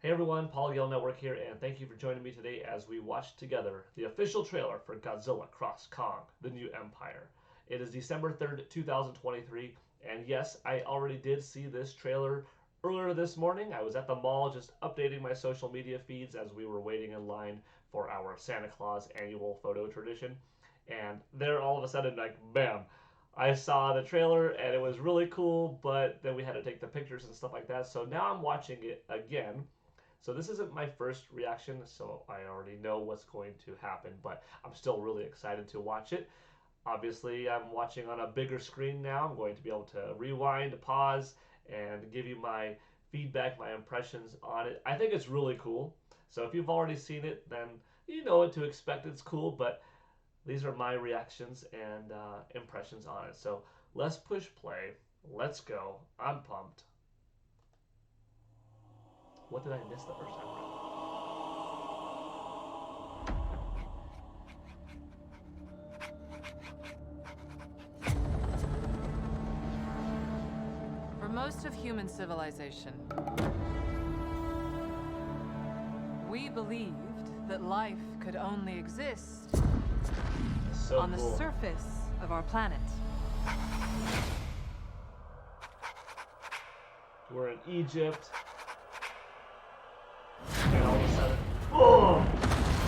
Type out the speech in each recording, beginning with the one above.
Hey everyone, Gale Network here, and thank you for joining me today as we watch together the official trailer for Godzilla Cross Kong, The New Empire. It is December 3rd, 2023, and yes, I already did see this trailer earlier this morning. I was at the mall just updating my social media feeds as we were waiting in line for our Santa Claus annual photo tradition, and there all of a sudden, like, bam, I saw the trailer and it was really cool, but then we had to take the pictures and stuff like that. So now I'm watching it again, so this isn't my first reaction, so I already know what's going to happen, but I'm still really excited to watch it. Obviously, I'm watching on a bigger screen now. I'm going to be able to rewind, pause, and give you my feedback, my impressions on it. I think it's really cool. So if you've already seen it, then you know what to expect. It's cool, but these are my reactions and impressions on it. So let's push play. Let's go. I'm pumped. What did I miss the first time around? For most of human civilization, we believed that life could only exist So on cool. the surface of our planet. We're in Egypt. And all of a sudden, boom!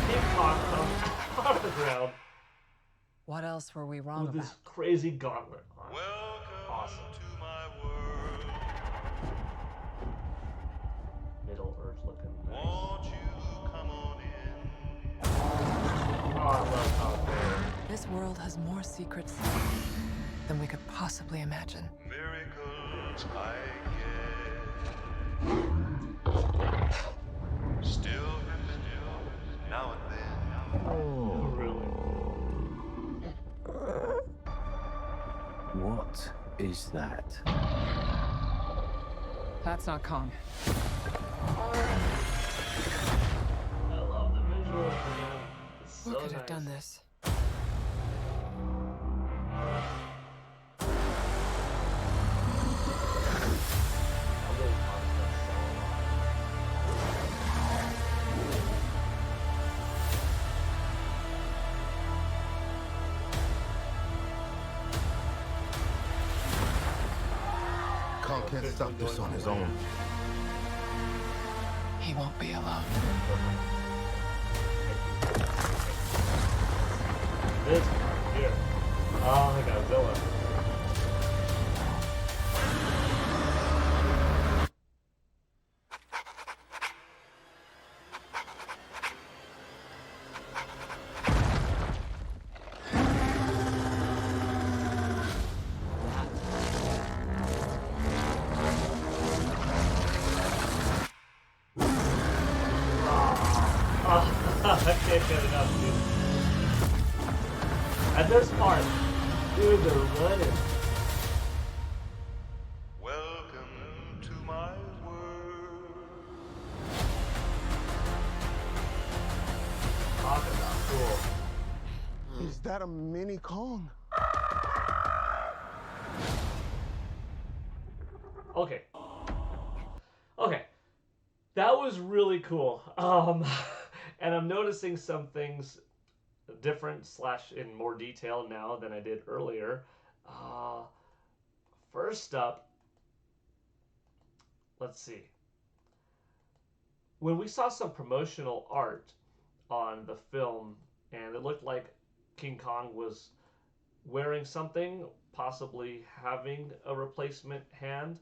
King Kong comes out of the ground What else were we wrong with about? this crazy gauntlet on. Welcome Awesome. to my world. Middle Earth looking nice. Won't you come on in? Oh, I love how they're This world has more secrets than we could possibly imagine. Miracles I get. Still now and then. really. What is that? That's not Kong. I love the visuals, man. It's Who so could have nice. done this? I'm really pumped for that song. Kong can't stop this on his own. He won't be alone. This part here. Oh, Godzilla. I can't get enough, dude. At this part, dude, they're running. Welcome to my world. Talk about cool. Is that a mini Kong? Okay. Okay. That was really cool. And I'm noticing some things different / in more detail now than I did earlier. First up, let's see. When we saw some promotional art on the film, and it looked like King Kong was wearing something, possibly having a replacement hand.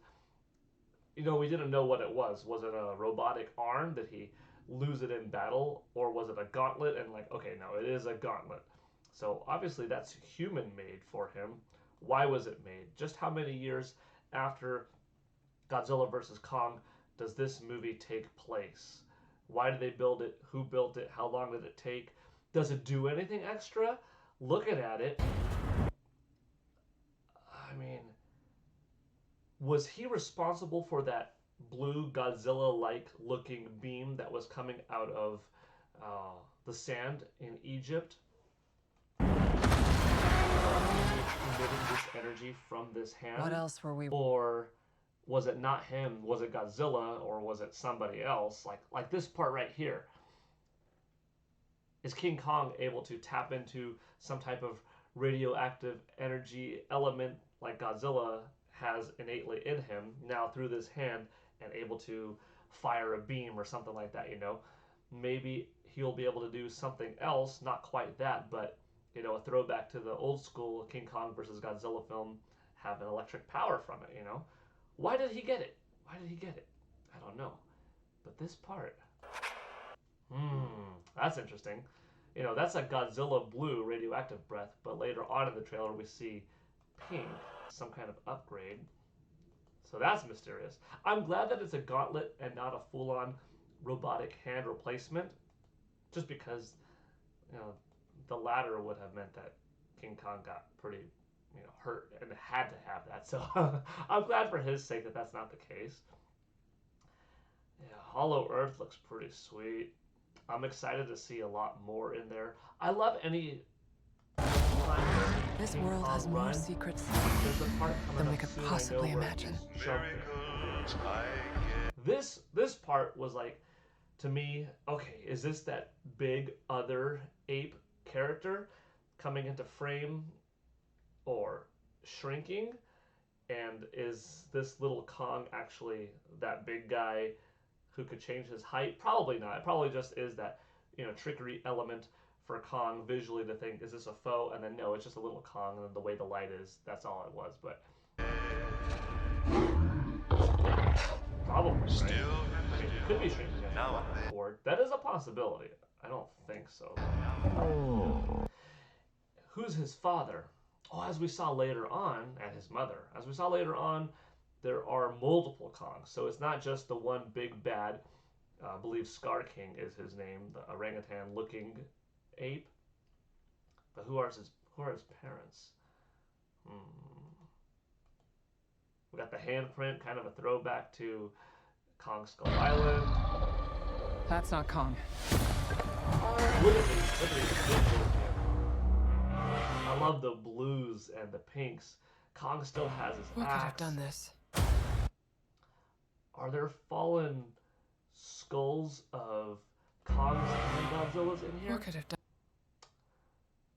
You know, we didn't know what it was. Was it a robotic arm? Did he lose it in battle? Or was it a gauntlet? And like, okay, no, it is a gauntlet. So obviously that's human made for him. Why was it made? Just how many years after Godzilla vs. Kong does this movie take place? Why did they build it? Who built it? How long did it take? Does it do anything extra? Looking at it, I mean, was he responsible for that blue Godzilla-like looking beam that was coming out of the sand in Egypt? Emitting this energy from this hand? What else were we? Or was it not him? Was it Godzilla or was it somebody else? Like this part right here. Is King Kong able to tap into some type of radioactive energy element like Godzilla has innately in him now through this hand and able to fire a beam or something like that, you know? Maybe he'll be able to do something else, not quite that, but you know, a throwback to the old school King Kong versus Godzilla film, have an electric power from it, you know? Why did he get it? Why did he get it? I don't know. But this part, that's interesting. You know, that's a Godzilla blue radioactive breath, but later on in the trailer we see pink, some kind of upgrade. So that's mysterious. I'm glad that it's a gauntlet and not a full-on robotic hand replacement, just because, you know, the latter would have meant that King Kong got pretty, you know, hurt and had to have that. So I'm glad for his sake that that's not the case. Yeah, Hollow Earth looks pretty sweet. I'm excited to see a lot more in there. I love any time This King world Kong has more run. secrets There's a part coming than we up could soon, possibly I know, where imagine. he's jumping. Miracles I get. This part was like, to me, okay, is this that big other ape character coming into frame or shrinking? And is this little Kong actually that big guy who could change his height? Probably not. It probably just is that, you know, trickery element for Kong visually to think, is this a foe? And then no, it's just a little Kong, and then the way the light is, that's all it was. But probably, right? Still I mean, he could be shrinking as now he and walks then. forward. That is a possibility. I don't think so. Who's his father? Oh, as we saw later on, and his mother. As we saw later on, there are multiple Kongs. So it's not just the one big bad. I believe Scar King is his name, the orangutan-looking ape. But who are his parents? We got the handprint, kind of a throwback to Kong Skull Island. That's not Kong. Look at these visuals here. I love the blues and the pinks. Kong still has his What could have axe. done this? Are there fallen skulls of Kongs and Godzillas in here? What could have done?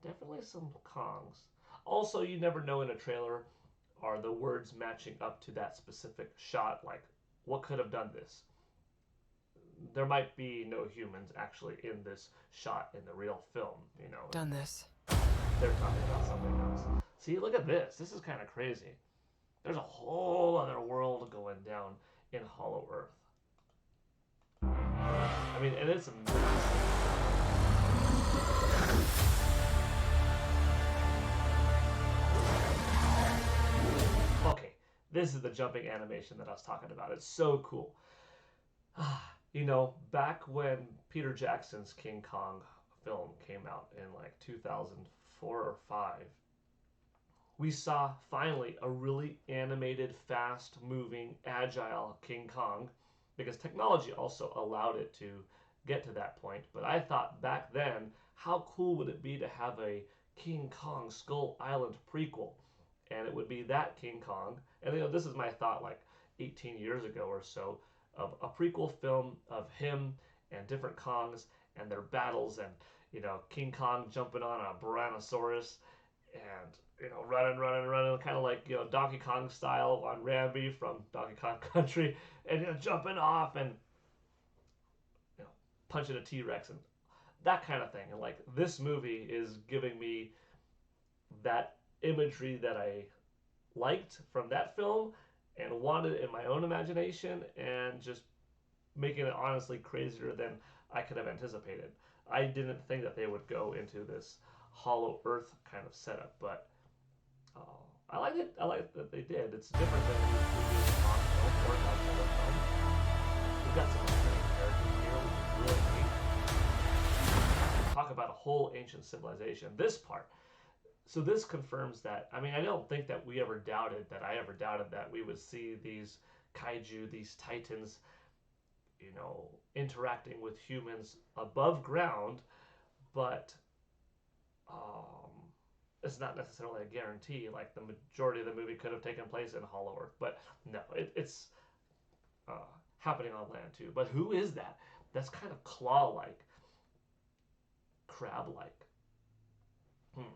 Definitely some Kongs. Also, you never know in a trailer, are the words matching up to that specific shot? Like, what could have done this? There might be no humans actually in this shot in the real film, you know. Done this. They're talking about something else. See, look at this. This is kind of crazy. There's a whole other world going down in Hollow Earth. I mean, and it's amazing. Okay, this is the jumping animation that I was talking about. It's so cool. You know, back when Peter Jackson's King Kong film came out in like 2004 or 5, we saw finally a really animated, fast-moving, agile King Kong, because technology also allowed it to get to that point. But I thought back then, how cool would it be to have a King Kong Skull Island prequel? And it would be that King Kong. And you know, this is my thought like 18 years ago or so, of a prequel film of him and different Kongs and their battles, and you know, King Kong jumping on a Tyrannosaurus and, you know, running, kind of like, you know, Donkey Kong style on Rambi from Donkey Kong Country, and, you know, jumping off and, you know, punching a T-Rex and that kind of thing. And like, this movie is giving me that imagery that I liked from that film and wanted in my own imagination, and just making it honestly crazier than I could have anticipated. I didn't think that they would go into this Hollow Earth kind of setup, but I like it. I like that they did. It's different than the previous Kong film or Godzilla film. We've got some great characters here, which is really neat. Talk about a whole ancient civilization. This part. So this confirms that, I mean, I don't think that I ever doubted that we would see these kaiju, these titans, you know, interacting with humans above ground, but it's not necessarily a guarantee. Like the majority of the movie could have taken place in Hollow Earth, but no, it's uh, happening on land too. But who is that? That's kind of claw-like, crab-like. Hmm.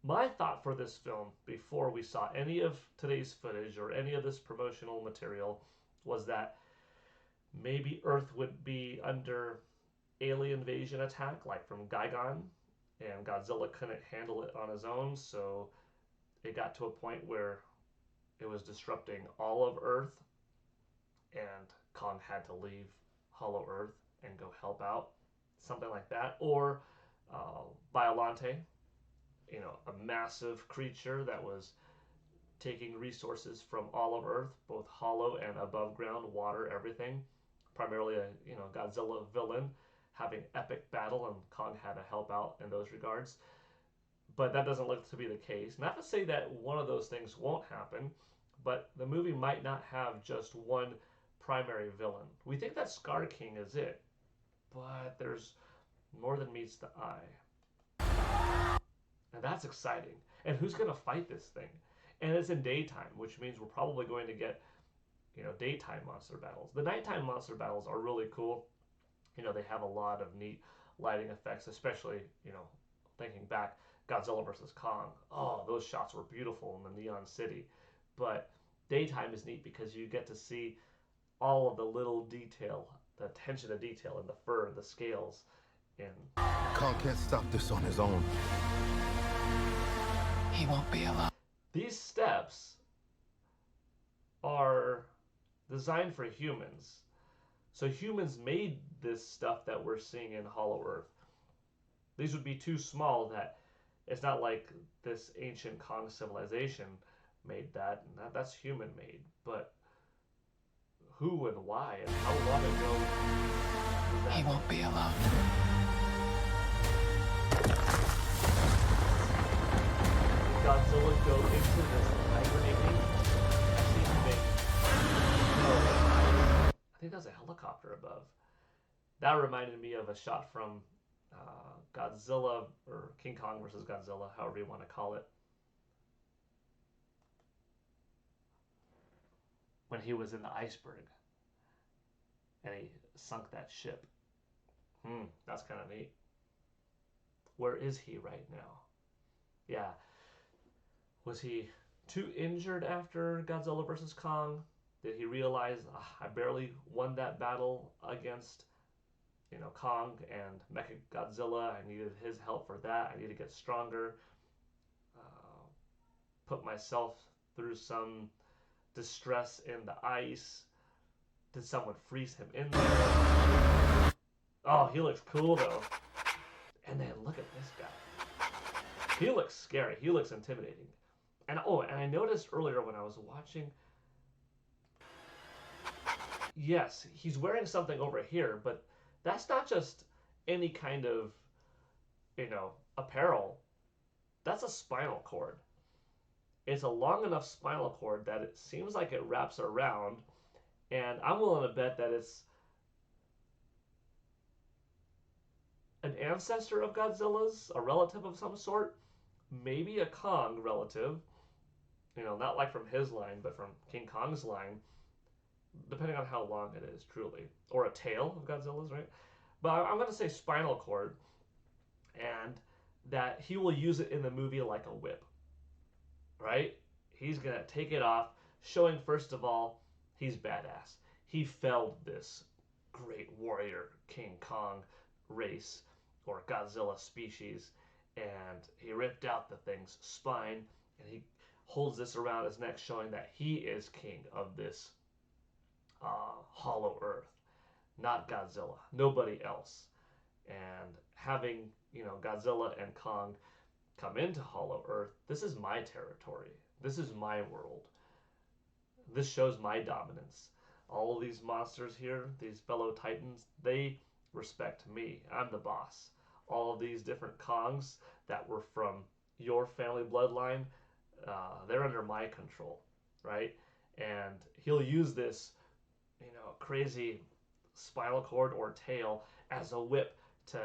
My thought for this film, before we saw any of today's footage or any of this promotional material, was that maybe Earth would be under alien invasion attack, like from Gigon, and Godzilla couldn't handle it on his own, so it got to a point where it was disrupting all of Earth, and Kong had to leave Hollow Earth and go help out, something like that. Or Biolante, a massive creature that was taking resources from all of Earth, both hollow and above ground, water, everything. Primarily a Godzilla villain, having epic battle, and Kong had to help out in those regards. But that doesn't look to be the case. Not to say that one of those things won't happen, but the movie might not have just one primary villain. We think that Scar King is it, but there's more than meets the eye. And that's exciting. And who's going to fight this thing? And it's in daytime, which means we're probably going to get, daytime monster battles. The nighttime monster battles are really cool. They have a lot of neat lighting effects, especially, thinking back, Godzilla versus Kong. Oh, those shots were beautiful in the Neon City. But daytime is neat because you get to see all of the little detail, the attention to detail in the fur, the scales. And Kong can't stop this on his own. He won't be alone. these steps are designed for humans. So humans made this stuff that we're seeing in Hollow Earth. These would be too small that it's not like this ancient Kong civilization made that. That's human made. But who and why and how long ago was that? He won't be alone. Godzilla go into this hibernating? I think that's a helicopter above. That reminded me of a shot from Godzilla, or King Kong versus Godzilla, however you want to call it, when he was in the iceberg and he sunk that ship. That's kind of neat. Where is he right now? Yeah. Was he too injured after Godzilla versus Kong? Did he realize, I barely won that battle against, Kong and Mechagodzilla? I needed his help for that. I need to get stronger. Put myself through some distress in the ice. Did someone freeze him in there? Oh, he looks cool though. And then look at this guy. He looks scary. He looks intimidating. And I noticed earlier when I was watching, yes, he's wearing something over here, but that's not just any kind of, apparel. That's a spinal cord. It's a long enough spinal cord that it seems like it wraps around, and I'm willing to bet that it's an ancestor of Godzilla's, a relative of some sort, maybe a Kong relative, not like from his line, but from King Kong's line, depending on how long it is, truly. Or a tail of Godzilla's, right? But I'm going to say spinal cord, and that he will use it in the movie like a whip, right? He's going to take it off, showing, first of all, he's badass. He felled this great warrior King Kong race, or Godzilla species, and he ripped out the thing's spine, and he holds this around his neck, showing that he is king of this Hollow Earth, not Godzilla, nobody else. And having, Godzilla and Kong come into Hollow Earth, this is my territory. This is my world. This shows my dominance. All of these monsters here, these fellow titans, they respect me. I'm the boss. All of these different Kongs that were from your family bloodline, they're under my control, right? And he'll use this, crazy spinal cord or tail as a whip to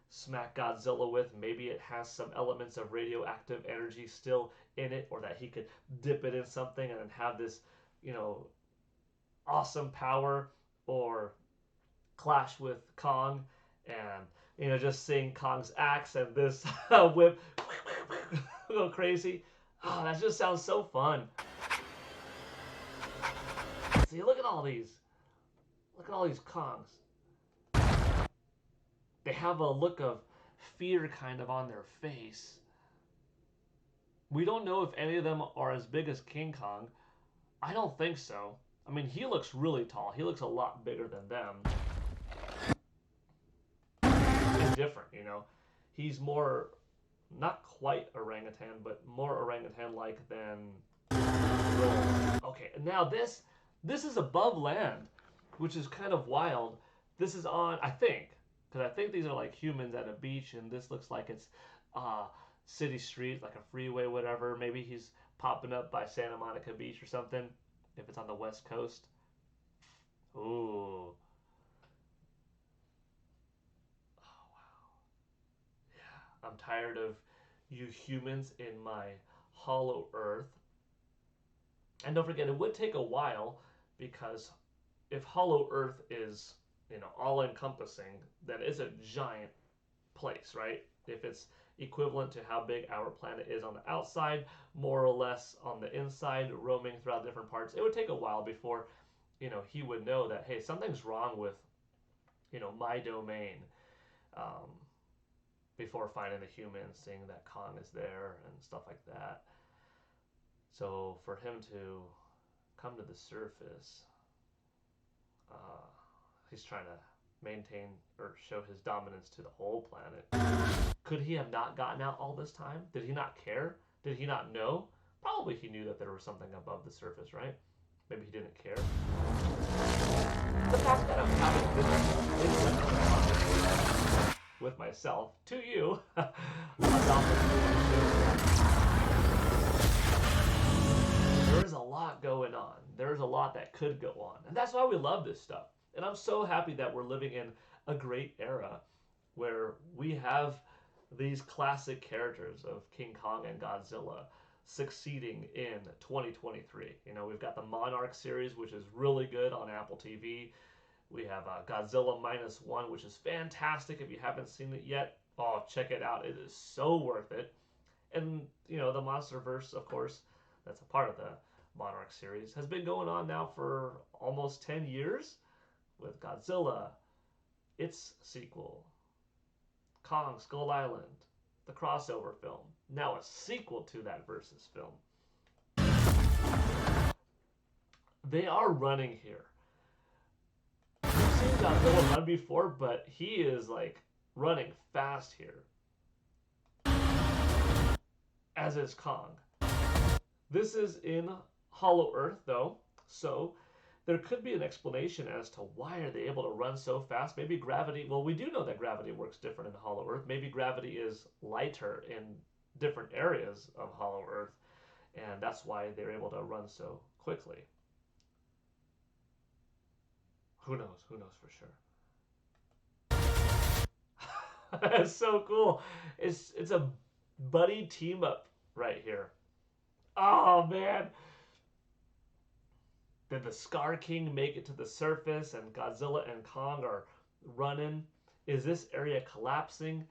smack Godzilla with. Maybe it has some elements of radioactive energy still in it, or that he could dip it in something and then have this, you know, awesome power, or clash with Kong and, you know, just seeing Kong's axe and this whip go crazy. Oh, that just sounds so fun. See, look at all these. Look at all these Kongs. They have a look of fear kind of on their face. We don't know if any of them are as big as King Kong. I don't think so. I mean, he looks really tall. He looks a lot bigger than them. He's different, you know. He's more, not quite orangutan, but more orangutan-like than Roll. Okay, and now this is above land, which is kind of wild. This is on, I think, because I think these are like humans at a beach, and this looks like it's city street, like a freeway, whatever. Maybe he's popping up by Santa Monica Beach or something, if it's on the West Coast. Ooh. Oh, wow. Yeah, I'm tired of you humans in my hollow earth. And don't forget, it would take a while, because if hollow earth is, you know, all encompassing, then it's a giant place, right? If it's equivalent to how big our planet is on the outside, more or less on the inside, roaming throughout different parts, it would take a while before, you know, he would know that, hey, something's wrong with, you know, my domain, um, before finding the humans, seeing that Kong is there and stuff like that. So for him to come to the surface, he's trying to maintain or show his dominance to the whole planet. Could he have not gotten out all this time? Did he not care? Did he not know? Probably he knew that there was something above the surface, right? Maybe he didn't care. The fact that I'm having this conversation with myself, to you, about this movie, there is a lot going on. There is a lot that could go on. And that's why we love this stuff. And I'm so happy that we're living in a great era where we have these classic characters of King Kong and Godzilla succeeding in 2023. You know, we've got the Monarch series, which is really good on Apple TV. We have Godzilla Minus One, which is fantastic. If you haven't seen it yet, oh, check it out. It is so worth it. And, you know, the MonsterVerse, of course, that's a part of the Monarch series, has been going on now for almost 10 years with Godzilla, its sequel, Kong Skull Island, the crossover film, now a sequel to that Versus film. They are running here. We've seen Godzilla run before, but he is like running fast here, as is Kong. This is in Hollow Earth, though, so there could be an explanation as to why are they able to run so fast. Maybe gravity, well, we do know that gravity works different in Hollow Earth. Maybe gravity is lighter in different areas of Hollow Earth, and that's why they're able to run so quickly. Who knows? Who knows for sure? It's so cool. It's a buddy team up right here. Oh, man. Did the Scar King make it to the surface and Godzilla and Kong are running? Is this area collapsing?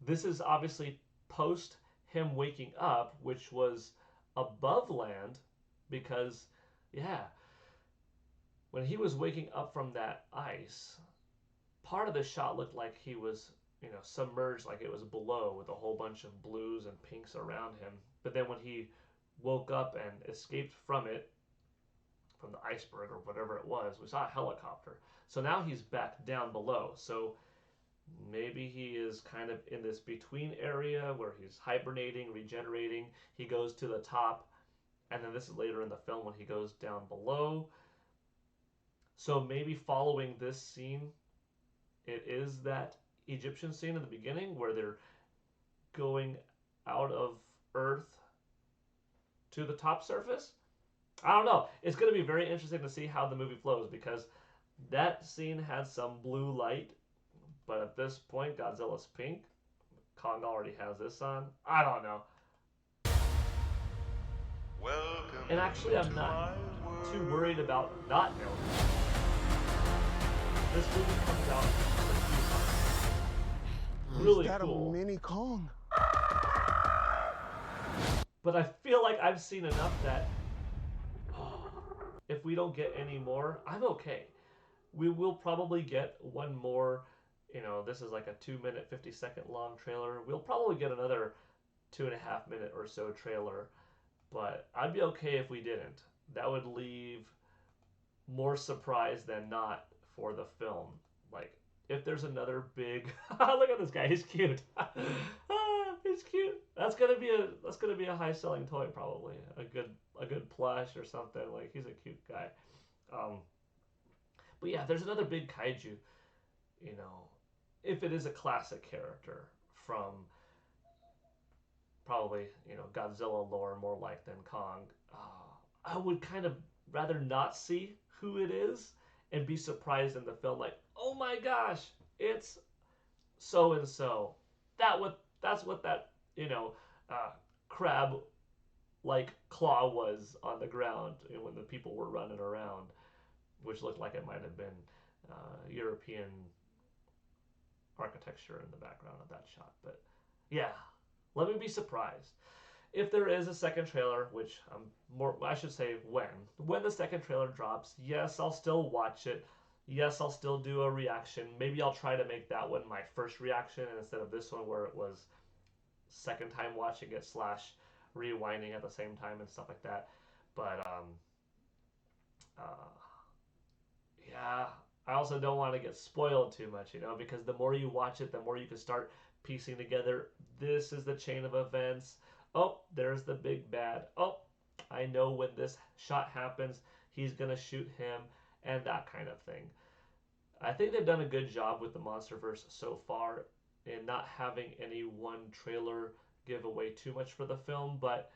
This is obviously post him waking up, which was above land because, yeah, when he was waking up from that ice, part of the shot looked like he was, you know, submerged, like it was below with a whole bunch of blues and pinks around him. But then when he woke up and escaped from it, from the iceberg or whatever it was, we saw a helicopter. So now he's back down below. So maybe he is kind of in this between area where he's hibernating, regenerating. He goes to the top, and then this is later in the film when he goes down below. So maybe following this scene, it is that Egyptian scene in the beginning where they're going out of Earth to the top surface. I don't know. It's going to be very interesting to see how the movie flows because that scene had some blue light, But at this point, Godzilla's pink. Kong already has this on. I don't know. Welcome And actually, I'm to not my too world. worried about not knowing. This movie comes out really Is that cool. a mini Kong? But I feel like I've seen enough that if we don't get any more, I'm okay. We will probably get one more. This is like a 2-minute, 50-second long trailer. We'll probably get another 2.5-minute or so trailer. But I'd be okay if we didn't. That would leave more surprise than not for the film. Like, if there's another big look at this guy, he's cute. He's cute. That's gonna be a high selling toy, probably. A good plush or something. Like, he's a cute guy. But yeah, if there's another big kaiju, if it is a classic character from probably, Godzilla lore more like than Kong, I would kind of rather not see who it is and be surprised in the film, like, oh my gosh, it's so and so. That's what that crab like claw was on the ground when the people were running around, which looked like it might have been European architecture in the background of that shot. But yeah, let me be surprised. If there is a second trailer, which I should say when the second trailer drops, yes, I'll still watch it. Yes, I'll still do a reaction. Maybe I'll try to make that one my first reaction instead of this one where it was second time watching it / rewinding at the same time and stuff like that. But yeah, I also don't want to get spoiled too much, because the more you watch it, the more you can start piecing together, this is the chain of events. Oh, there's the big bad. Oh, I know when this shot happens, he's going to shoot him, and that kind of thing. I think they've done a good job with the MonsterVerse so far in not having any one trailer give away too much for the film, but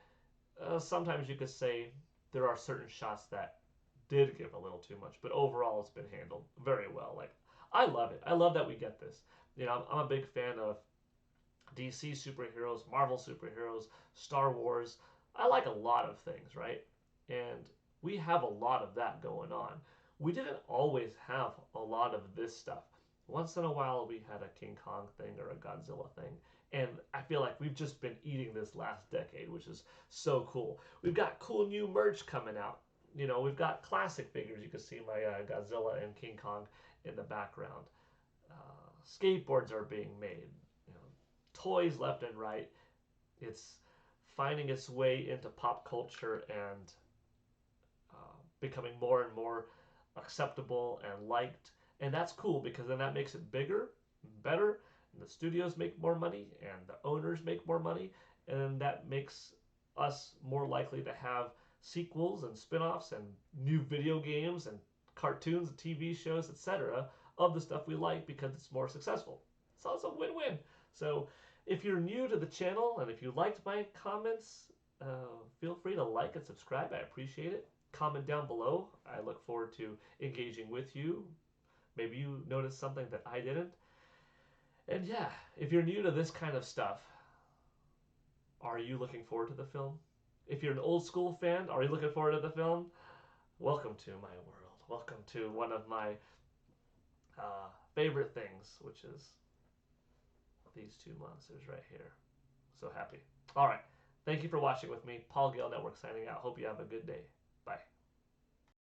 sometimes you could say there are certain shots that did give a little too much, but overall it's been handled very well. Like, I love it. I love that we get this. I'm a big fan of DC superheroes, Marvel superheroes, Star Wars. I like a lot of things, right? And we have a lot of that going on. We didn't always have a lot of this stuff. Once in a while, we had a King Kong thing or a Godzilla thing. And I feel like we've just been eating this last decade, which is so cool. We've got cool new merch coming out. We've got classic figures. You can see my Godzilla and King Kong in the background. Skateboards are being made. Toys left and right. It's finding its way into pop culture and becoming more and more acceptable and liked. And that's cool because then that makes it bigger, better, and the studios make more money and the owners make more money, and that makes us more likely to have sequels and spin-offs and new video games and cartoons and TV shows, etc. of the stuff we like because it's more successful. So it's a win-win. So if you're new to the channel and if you liked my comments, feel free to like and subscribe. I appreciate it. Comment down below. I look forward to engaging with you. Maybe you noticed something that I didn't. And yeah, if you're new to this kind of stuff, are you looking forward to the film? If you're an old school fan, are you looking forward to the film? Welcome to my world. Welcome to one of my favorite things, which is these two monsters right here. So happy. All right. Thank you for watching with me. Paul Gale Network signing out. Hope you have a good day. Bye.